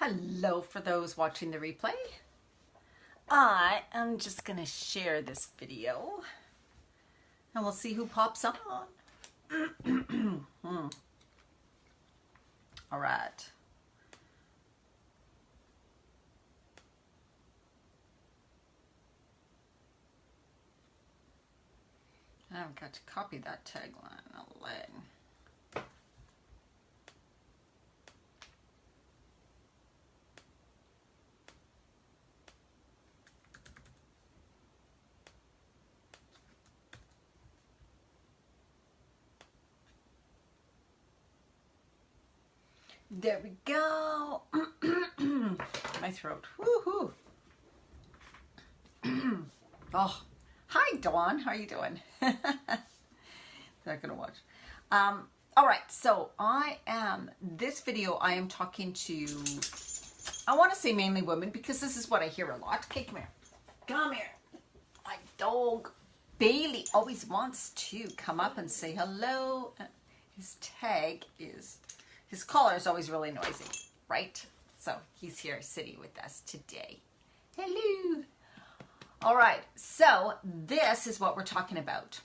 Hello for those watching the replay. I am just going to share this video and we'll see who pops on. All right. I've got to copy that tagline. There we go. My throat. Woohoo. Oh, hi Dawn. How are you doing? Not gonna watch. All right. So this video I am talking to, I want to say mainly women because this is what I hear a lot. Okay, come here. Come here. My dog Bailey always wants to come up and say hello. His collar is always really noisy, right? So he's here sitting with us today. Hello. All right, so this is what we're talking about.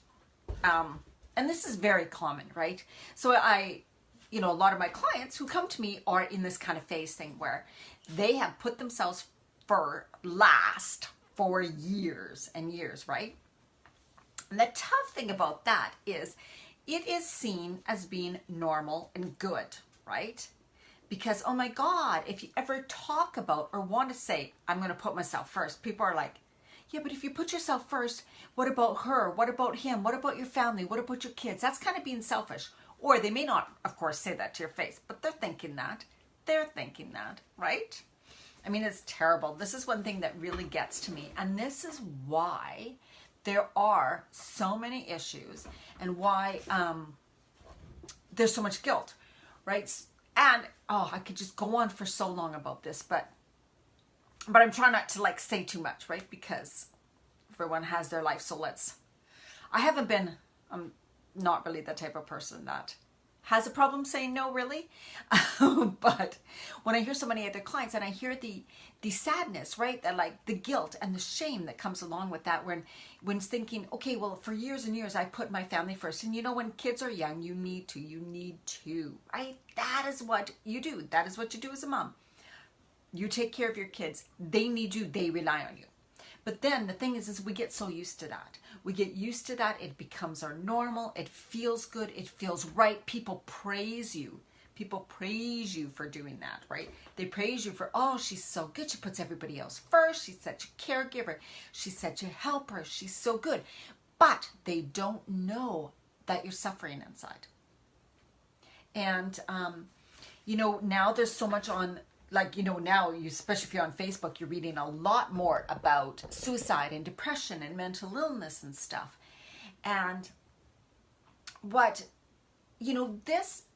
And this is very common, right? So a lot of my clients who come to me are in this kind of phase thing where they have put themselves last for years and years, right? And the tough thing about that is it is seen as being normal and good, right? Because, oh my God, if you ever talk about or want to say, I'm going to put myself first, people are like, yeah, but if you put yourself first, what about her? What about him? What about your family? What about your kids? That's kind of being selfish. Or they may not, of course, say that to your face, but they're thinking that. They're thinking that, right? I mean, it's terrible. This is one thing that really gets to me. And this is why there are so many issues and why there's so much guilt, right? And, I could just go on for so long about this, but I'm trying not to say too much, right? Because everyone has their life. So I'm not really the type of person that has a problem saying no, really. But when I hear so many other clients and I hear the sadness, right? That the guilt and the shame that comes along with that when thinking, okay, well, for years and years, I put my family first. And when kids are young, you need to, right? That is what you do. That is what you do as a mom. You take care of your kids. They need you. They rely on you. But then the thing is we get so used to that. We get used to that. It becomes our normal. It feels good. It feels right. People praise you. People praise you for doing that, right? They praise you for, oh, she's so good. She puts everybody else first. She's such a caregiver. She's such a helper. She's so good. But they don't know that you're suffering inside. And, now there's so much on, now, especially if you're on Facebook, you're reading a lot more about suicide and depression and mental illness and stuff. And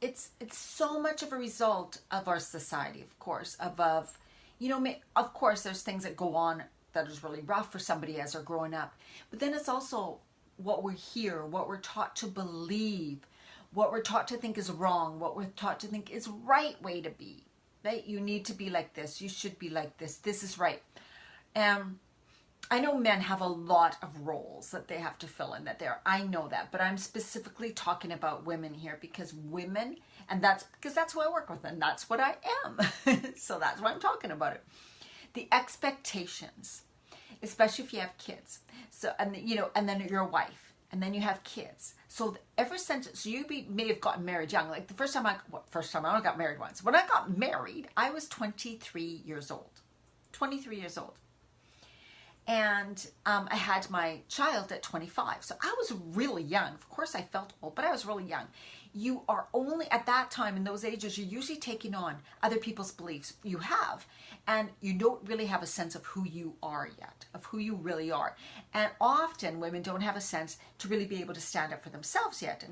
it's so much of a result of our society, of course, of course, there's things that go on that is really rough for somebody as they're growing up. But then it's also what we hear, what we're taught to believe, what we're taught to think is wrong, what we're taught to think is right way to be. Right? You need to be like this. You should be like this. This is right. I know men have a lot of roles that they have to fill in I know that, but I'm specifically talking about women here because women, and that's who I work with and that's what I am. So that's why I'm talking about it. The expectations, especially if you have kids. So, and then you're a wife. And then you have kids. So you may have gotten married young. Like the first time I only got married once. When I got married, I was 23 years old. 23 years old. And I had my child at 25. So I was really young. Of course I felt old, but I was really young. You are only, at that time, in those ages, you're usually taking on other people's beliefs. You have. And you don't really have a sense of who you are yet, of who you really are. And often women don't have a sense to really be able to stand up for themselves yet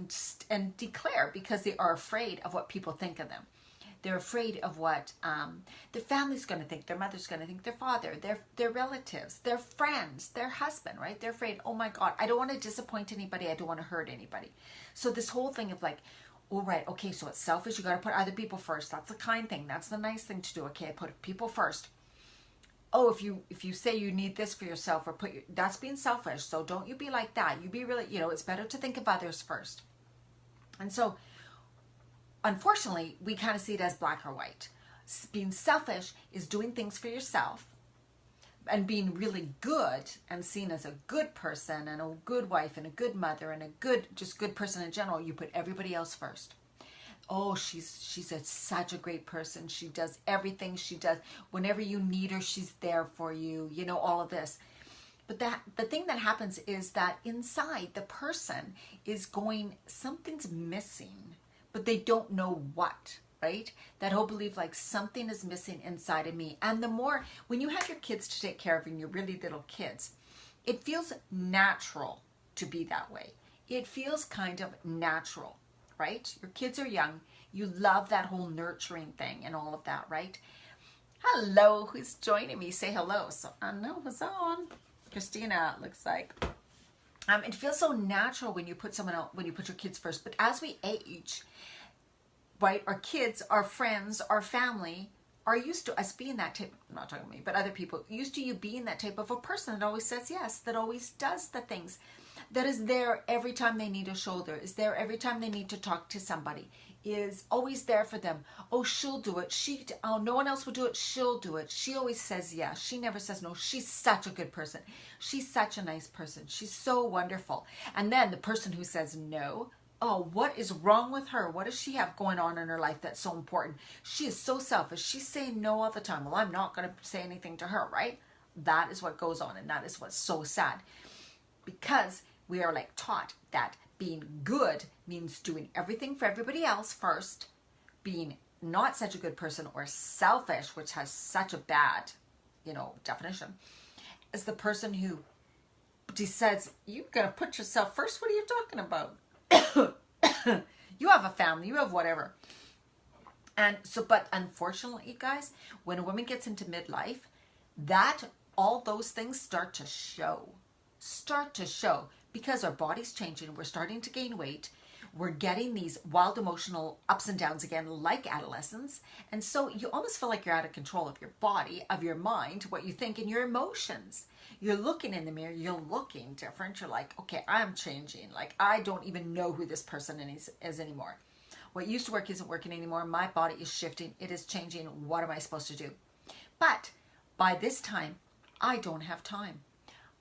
and declare because they are afraid of what people think of them. They're afraid of what their family's going to think, their mother's going to think, their father, their relatives, their friends, their husband, right? They're afraid, oh my God, I don't want to disappoint anybody. I don't want to hurt anybody. So this whole thing of Oh, right. Okay, so it's selfish. You got to put other people first. That's a kind thing. That's the nice thing to do. Okay, put people first. Oh, if you say you need this for yourself or that's being selfish. So don't you be like that. You be really, it's better to think of others first. And so, unfortunately, we kind of see it as black or white. Being selfish is doing things for yourself, and being really good and seen as a good person and a good wife and a good mother and a good person in general. You put everybody else first. Oh, she's such a great person. She does everything. She does whenever you need her, she's there for you. All of this. But the thing that happens is that inside the person is going, something's missing, but they don't know what, right? That whole belief, like something is missing inside of me. And the more, when you have your kids to take care of and you're really little kids, it feels natural to be that way. It feels kind of natural, right? Your kids are young. You love that whole nurturing thing and all of that, right? Hello, who's joining me? Say hello. So I know who's on. Christina, looks like. It feels so natural when you put someone else, when you put your kids first. But as we age, right, our kids, our friends, our family are used to us being that type. I'm not talking to me, but other people used to you being that type of a person that always says yes, that always does the things, that is there every time they need a shoulder, is there every time they need to talk to somebody, is always there for them. Oh, she'll do it. No one else will do it. She'll do it. She always says yes. She never says no. She's such a good person. She's such a nice person. She's so wonderful. And then the person who says no, oh, what is wrong with her? What does she have going on in her life that's so important? She is so selfish. She's saying no all the time. Well, I'm not going to say anything to her, right? That is what goes on, and that is what's so sad. Because we are like taught that being good means doing everything for everybody else first, being not such a good person or selfish, which has such a bad, definition, is the person who says, you're going to put yourself first. What are you talking about? You have a family, you have whatever. And so, but unfortunately, guys, when a woman gets into midlife, all those things start to show because our body's changing. We're starting to gain weight. We're getting these wild emotional ups and downs again, like adolescence. And so you almost feel like you're out of control of your body, of your mind, what you think, and your emotions. You're looking in the mirror, you're looking different. You're like, okay, I'm changing. Like, I don't even know who this person is anymore. What used to work isn't working anymore. My body is shifting. It is changing. What am I supposed to do? But by this time, I don't have time.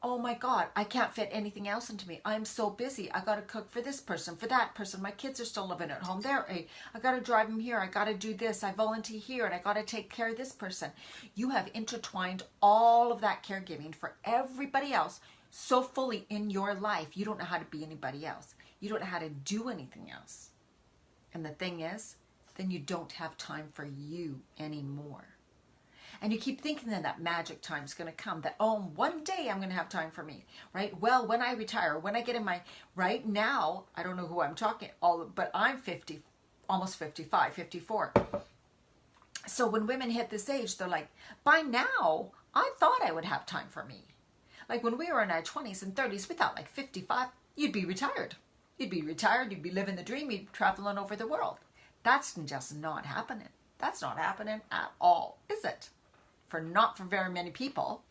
Oh my God, I can't fit anything else into me. I'm so busy. I got to cook for this person, for that person. My kids are still living at home. I got to drive them here. I got to do this. I volunteer here, and I got to take care of this person. You have intertwined all of that caregiving for everybody else so fully in your life. You don't know how to be anybody else. You don't know how to do anything else. And the thing is, then you don't have time for you anymore. And you keep thinking that magic time is going to come, that, oh, one day I'm going to have time for me, right? Well, when I retire, when I get in right now, I don't know who I'm talking, but I'm 50, almost 55, 54. So when women hit this age, they're like, by now, I thought I would have time for me. Like when we were in our 20s and 30s, we thought like 55, you'd be retired. You'd be retired, you'd be living the dream, you'd be traveling over the world. That's just not happening. That's not happening at all, is it? Not for very many people.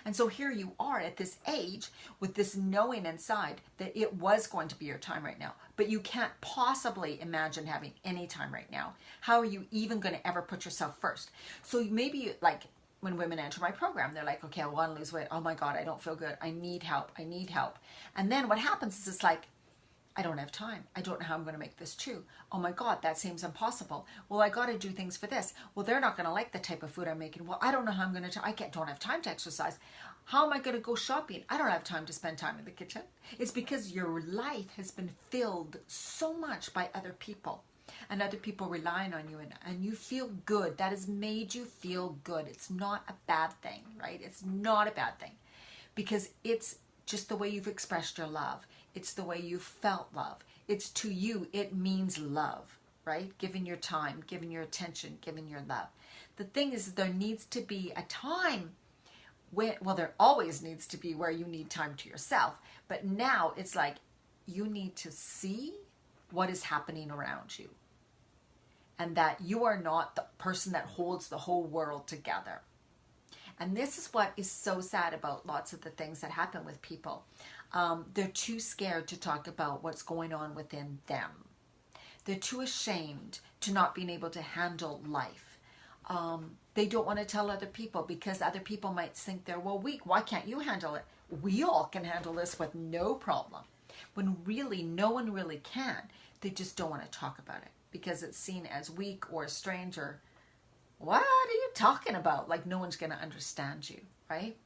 And so here you are at this age with this knowing inside that it was going to be your time right now, but you can't possibly imagine having any time right now. How are you even going to ever put yourself first? So maybe like when women enter my program, they're like, okay, I want to lose weight. Oh my God, I don't feel good. I need help. I need help. And then what happens is it's like, I don't have time. I don't know how I'm going to make this true. Oh my God, that seems impossible. Well, I got to do things for this. Well, they're not going to like the type of food I'm making. Well, I don't know how I'm going to, don't have time to exercise. How am I going to go shopping? I don't have time to spend time in the kitchen. It's because your life has been filled so much by other people and other people relying on you, and you feel good. That has made you feel good. It's not a bad thing, right? It's not a bad thing because it's just the way you've expressed your love. It's the way you felt love. It's to you, it means love, right? Giving your time, giving your attention, giving your love. The thing is, there needs to be a time there always needs to be where you need time to yourself. But now it's like you need to see what is happening around you, and that you are not the person that holds the whole world together. And this is what is so sad about lots of the things that happen with people. They're too scared to talk about what's going on within them. They're too ashamed to not being able to handle life. They don't want to tell other people because other people might think they're, well, weak. Why can't you handle it? We all can handle this with no problem. When really, no one really can. They just don't want to talk about it because it's seen as weak or a stranger. What are you talking about? Like no one's going to understand you, right?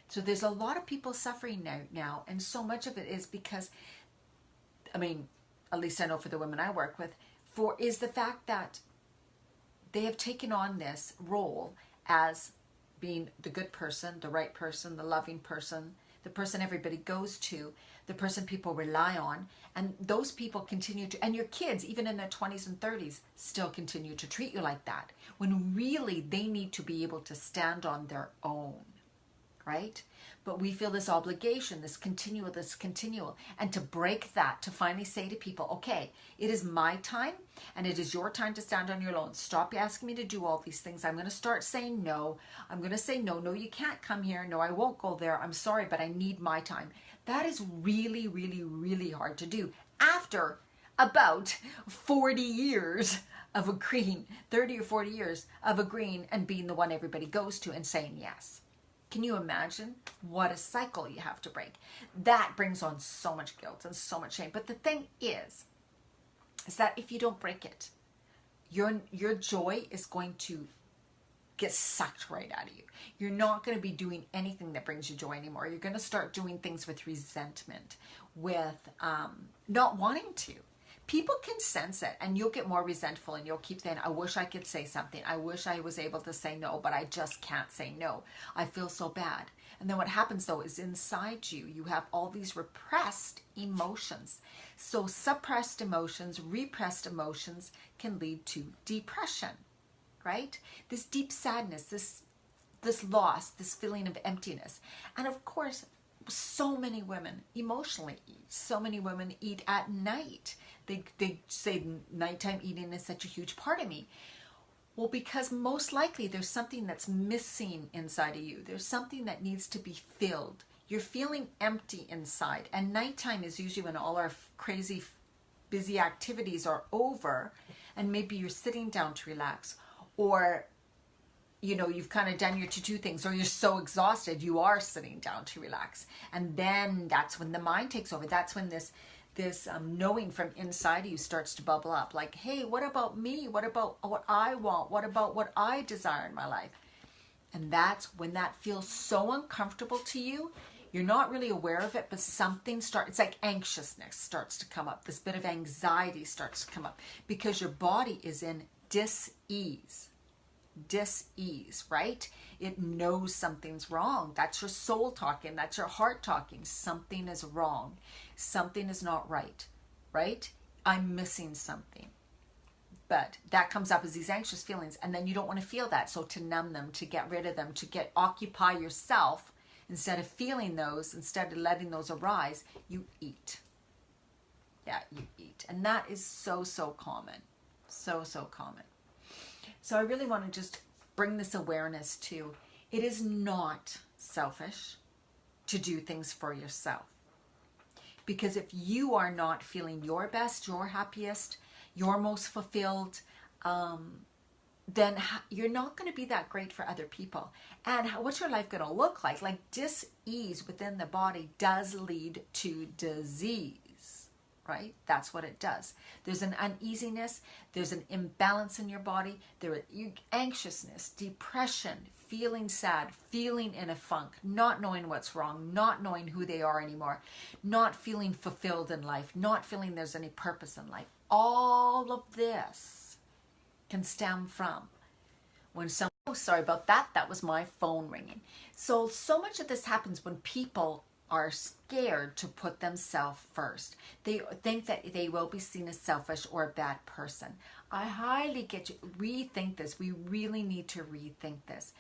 So there's a lot of people suffering now, and so much of it is because, I mean, at least I know for the women I work with, is the fact that they have taken on this role as being the good person, the right person, the loving person, the person everybody goes to, the person people rely on, and those people continue to, and your kids, even in their 20s and 30s, still continue to treat you like that, when really they need to be able to stand on their own, right? But we feel this obligation, this continual, and to break that, to finally say to people, okay, it is my time, and it is your time to stand on your own. Stop asking me to do all these things. I'm going to start saying no. I'm going to say no. No, you can't come here. No, I won't go there. I'm sorry, but I need my time. That is really, really, really hard to do after about 40 years of agreeing, 30 or 40 years of agreeing and being the one everybody goes to and saying yes. Can you imagine what a cycle you have to break? That brings on so much guilt and so much shame. But the thing is that if you don't break it, your joy is going to get sucked right out of you. You're not going to be doing anything that brings you joy anymore. You're going to start doing things with resentment, with not wanting to. People can sense it, and you'll get more resentful, and you'll keep saying, I wish I could say something. I wish I was able to say no, but I just can't say no. I feel so bad. And then what happens, though, is inside you, you have all these repressed emotions. So suppressed emotions, repressed emotions can lead to depression, right? This deep sadness, this loss, this feeling of emptiness. And of course, so many women emotionally eat. So many women eat at night. They say nighttime eating is such a huge part of me. Well, because most likely there's something that's missing inside of you. There's something that needs to be filled. You're feeling empty inside. And nighttime is usually when all our crazy, busy activities are over. And maybe you're sitting down to relax. Or you know, you've kind of done your to-do things, or you're so exhausted, you are sitting down to relax. And then that's when the mind takes over. That's when this knowing from inside of you starts to bubble up. Like, hey, what about me? What about what I want? What about what I desire in my life? And that's when that feels so uncomfortable to you. You're not really aware of it, but something it's like anxiousness starts to come up. This bit of anxiety starts to come up because your body is in dis-ease, right? It knows something's wrong. That's your soul talking. That's your heart talking. Something is wrong. Something is not right, right? I'm missing something. But that comes up as these anxious feelings, and then you don't want to feel that. So to numb them, to get rid of them, to occupy yourself, instead of feeling those, instead of letting those arise, you eat. Yeah, you eat. And that is so common. So common. So I really want to just bring this awareness to, it is not selfish to do things for yourself. Because if you are not feeling your best, your happiest, your most fulfilled, then you're not going to be that great for other people. And what's your life going to look like? Like, dis-ease within the body does lead to disease. Right? That's what it does. There's an uneasiness. There's an imbalance in your body. There is anxiousness, depression, feeling sad, feeling in a funk, not knowing what's wrong, not knowing who they are anymore, not feeling fulfilled in life, not feeling there's any purpose in life. All of this can stem from when someone, oh, sorry about that. That was my phone ringing. So much of this happens when people are scared to put themselves first. They think that they will be seen as selfish or a bad person. I highly get you. Rethink this. We really need to rethink this.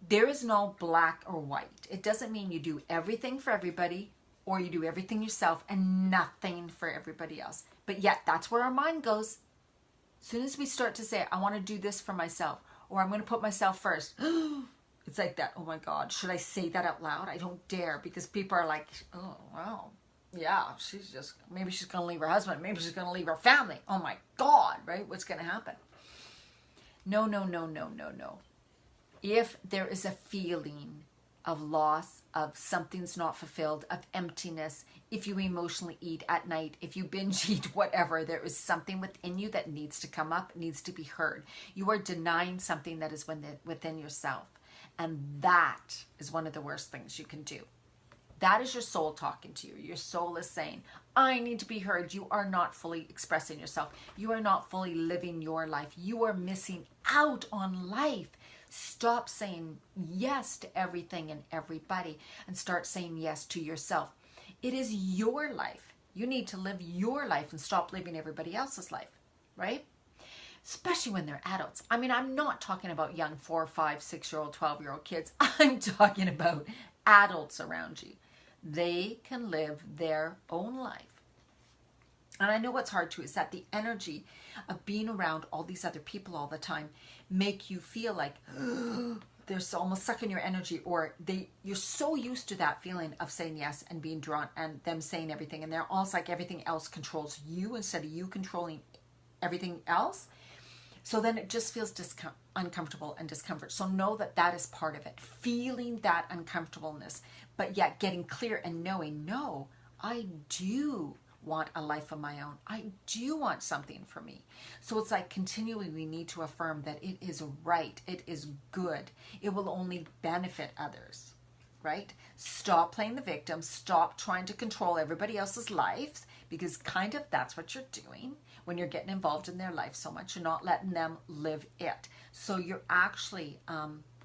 There is no black or white. It doesn't mean you do everything for everybody or you do everything yourself and nothing for everybody else. But yet that's where our mind goes. As soon as we start to say, I want to do this for myself, or I'm going to put myself first, it's like that. Oh my God, should I say that out loud? I don't dare, because people are like, oh, wow. Yeah, maybe she's going to leave her husband. Maybe she's going to leave her family. Oh my God, right? What's going to happen? No, no, no, no, no, no. If there is a feeling of loss, of something's not fulfilled, of emptiness, if you emotionally eat at night, if you binge eat, whatever, there is something within you that needs to come up, needs to be heard. You are denying something that is within yourself. And that is one of the worst things you can do. That is your soul talking to you. Your soul is saying, I need to be heard. You are not fully expressing yourself. You are not fully living your life. You are missing out on life. Stop saying yes to everything and everybody and start saying yes to yourself. It is your life. You need to live your life and stop living everybody else's life, right? Especially when they're adults. I mean, I'm not talking about young 4, 5, 6-year-old, 12-year-old kids. I'm talking about adults around you. They can live their own life. And I know what's hard too is that the energy of being around all these other people all the time make you feel like they're almost sucking your energy, or you're so used to that feeling of saying yes and being drawn and them saying everything, and they're almost like everything else controls you instead of you controlling everything else. So then it just feels uncomfortable and discomfort. So know that that is part of it. Feeling that uncomfortableness, but yet getting clear and knowing, no, I do want a life of my own. I do want something for me. So it's like continually we need to affirm that it is right. It is good. It will only benefit others, right? Stop playing the victim. Stop trying to control everybody else's lives, because kind of that's what you're doing when you're getting involved in their life so much. You're not letting them live it. So you're actually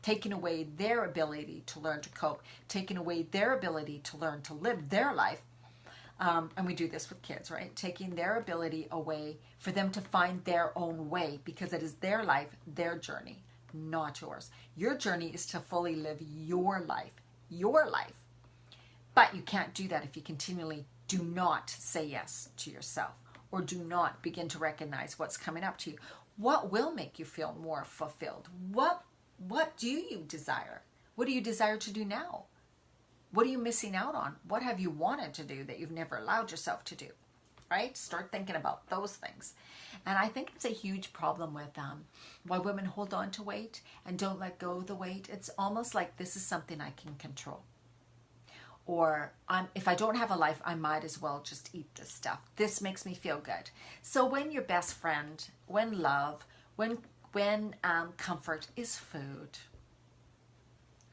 taking away their ability to learn to cope, taking away their ability to learn to live their life. And we do this with kids, right? Taking their ability away for them to find their own way, because it is their life, their journey, not yours. Your journey is to fully live your life, your life. But you can't do that if you continually do not say yes to yourself, or do not begin to recognize what's coming up to you. What will make you feel more fulfilled? What do you desire? What do you desire to do now? What are you missing out on? What have you wanted to do that you've never allowed yourself to do? Right? Start thinking about those things. And I think it's a huge problem with why women hold on to weight and don't let go of the weight. It's almost like this is something I can control. Or if I don't have a life, I might as well just eat this stuff. This makes me feel good. So when your best friend, when love, when comfort is food,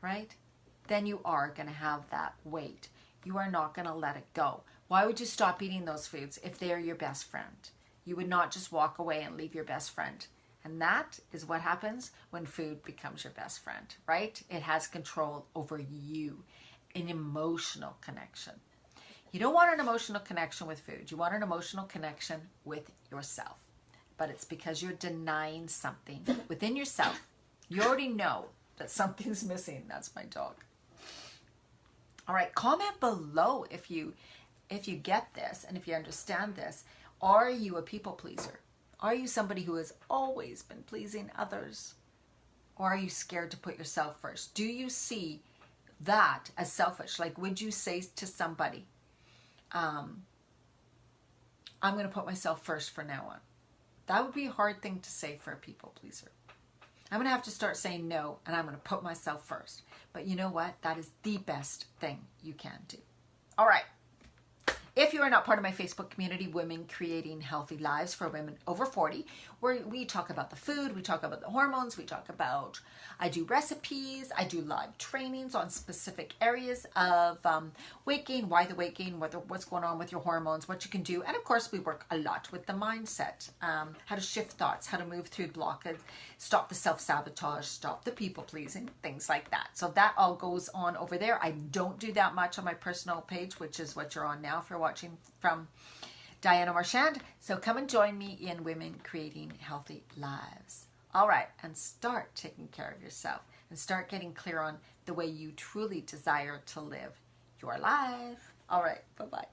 right? Then you are going to have that weight. You are not going to let it go. Why would you stop eating those foods if they're your best friend? You would not just walk away and leave your best friend. And that is what happens when food becomes your best friend, right? It has control over you, an emotional connection. You don't want an emotional connection with food. You want an emotional connection with yourself. But it's because you're denying something within yourself. You already know that something's missing. That's my dog. All right, comment below if you get this and if you understand this. Are you a people pleaser? Are you somebody who has always been pleasing others? Or are you scared to put yourself first? Do you see that as selfish? Like, would you say to somebody, I'm going to put myself first from now on? That would be a hard thing to say for a people pleaser. I'm going to have to start saying no, and I'm going to put myself first. But you know what? That is the best thing you can do. All right. If you are not part of my Facebook community, Women Creating Healthy Lives for Women Over 40, where we talk about the food, we talk about the hormones, I do recipes, I do live trainings on specific areas of weight gain, why the weight gain, what's going on with your hormones, what you can do. And of course, we work a lot with the mindset, how to shift thoughts, how to move through blockage, stop the self-sabotage, stop the people-pleasing, things like that. So that all goes on over there. I don't do that much on my personal page, which is what you're on now if you're watching from Diana Marchand. So come and join me in Women Creating Healthy Lives. All right, and start taking care of yourself and start getting clear on the way you truly desire to live your life. All right. Bye-bye.